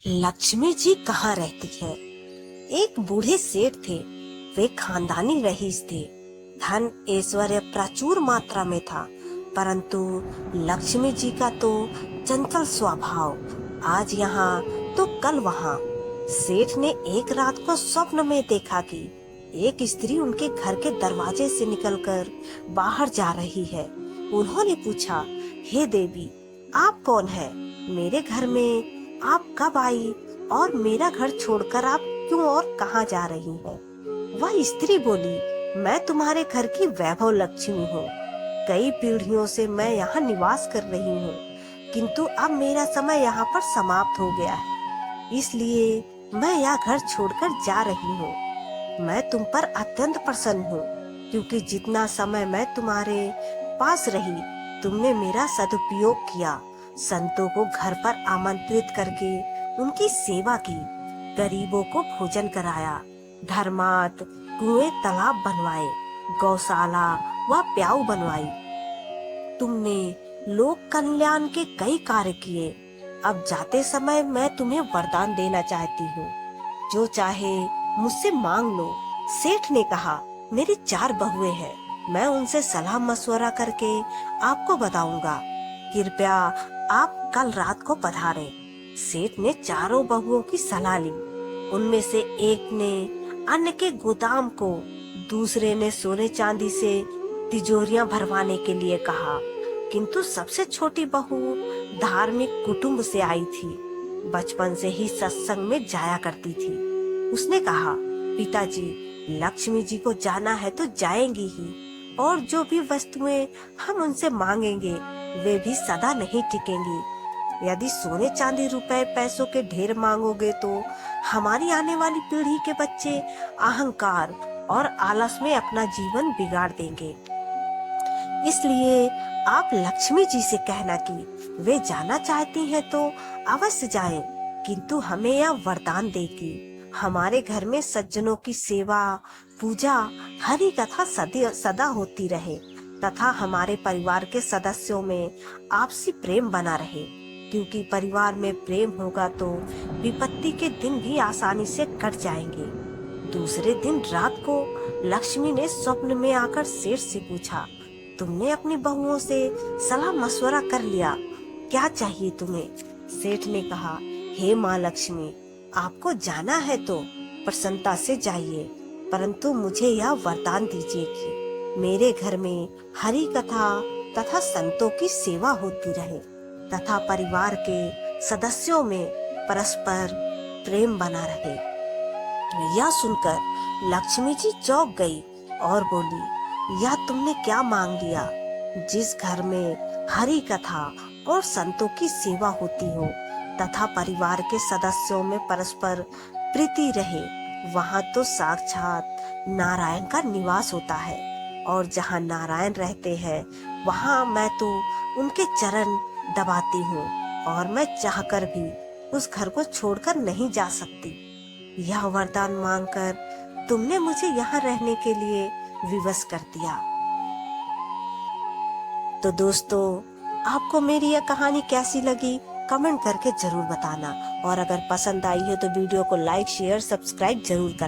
लक्ष्मी जी कहाँ रहती है। एक बूढ़े सेठ थे। वे खानदानी रईस थे। धन ऐश्वर्य प्रचुर मात्रा में था, परंतु लक्ष्मी जी का तो चंचल स्वभाव, आज यहाँ तो कल वहाँ। सेठ ने एक रात को स्वप्न में देखा कि एक स्त्री उनके घर के दरवाजे से निकलकर बाहर जा रही है। उन्होंने पूछा, हे देवी, आप कौन है? मेरे घर में आप कब आई और मेरा घर छोड़कर आप क्यों और कहाँ जा रही हैं? वह स्त्री बोली, मैं तुम्हारे घर की वैभव लक्ष्मी हूँ। कई पीढ़ियों से मैं यहाँ निवास कर रही हूँ, किंतु अब मेरा समय यहाँ पर समाप्त हो गया है, इसलिए मैं यह घर छोड़कर जा रही हूँ। मैं तुम पर अत्यंत प्रसन्न हूँ, क्योंकि जितना समय मैं तुम्हारे पास रही, तुमने मेरा सदुपयोग किया। संतों को घर पर आमंत्रित करके उनकी सेवा की, गरीबों को भोजन कराया, धर्मार्थ कुएं तालाब बनवाए, गौशाला व प्याऊ बनवाई। तुमने लोक कल्याण के कई कार्य किए। अब जाते समय मैं तुम्हें वरदान देना चाहती हूँ, जो चाहे मुझसे मांग लो। सेठ ने कहा, मेरी 4 बहुएं हैं, मैं उनसे सलाह मशवरा करके आपको बताऊंगा। कृपया आप कल रात को पधारें। सेठ ने चारों बहुओं की सलाह ली। उनमें से एक ने अन्न के गोदाम को, दूसरे ने सोने चांदी से तिजोरियां भरवाने के लिए कहा, किंतु सबसे छोटी बहू धार्मिक कुटुंब से आई थी। बचपन से ही सत्संग में जाया करती थी। उसने कहा, पिताजी, लक्ष्मी जी को जाना है तो जाएंगी ही, और जो भी वस्तुएं हम उनसे मांगेंगे वे भी सदा नहीं टिकेंगी। यदि सोने चांदी रुपए पैसों के ढेर मांगोगे तो हमारी आने वाली पीढ़ी के बच्चे अहंकार और आलस में अपना जीवन बिगाड़ देंगे। इसलिए आप लक्ष्मी जी से कहना कि वे जाना चाहती हैं तो अवश्य जाएं, किंतु हमें यह वरदान दे कि हमारे घर में सज्जनों की सेवा, पूजा, हरि कथा सदा होती रहे, तथा हमारे परिवार के सदस्यों में आपसी प्रेम बना रहे, क्योंकि परिवार में प्रेम होगा तो विपत्ति के दिन भी आसानी से कट जाएंगे। दूसरे दिन रात को लक्ष्मी ने स्वप्न में आकर सेठ से पूछा, तुमने अपनी बहुओं से सलाह मशवरा कर लिया? क्या चाहिए तुम्हें? सेठ ने कहा, हे माँ लक्ष्मी, आपको जाना है तो प्रसन्नता से जाइए, परंतु मुझे यह वरदान दीजिए कि मेरे घर में हरि कथा तथा संतों की सेवा होती रहे, तथा परिवार के सदस्यों में परस्पर प्रेम बना रहे। यह सुनकर लक्ष्मी जी चौंक गई और बोली, यह तुमने क्या मांग लिया? जिस घर में हरि कथा और संतों की सेवा होती हो तथा परिवार के सदस्यों में परस्पर प्रीति रहे, वहाँ तो साक्षात नारायण का निवास होता है, और जहाँ नारायण रहते हैं वहाँ मैं तो उनके चरण दबाती हूँ, और मैं चाहकर भी उस घर को छोड़कर नहीं जा सकती। यह वरदान मांगकर तुमने मुझे यहाँ रहने के लिए विवश कर दिया। तो दोस्तों, आपको मेरी यह कहानी कैसी लगी कमेंट करके जरूर बताना, और अगर पसंद आई हो तो वीडियो को लाइक, शेयर, सब्सक्राइब जरूर करना।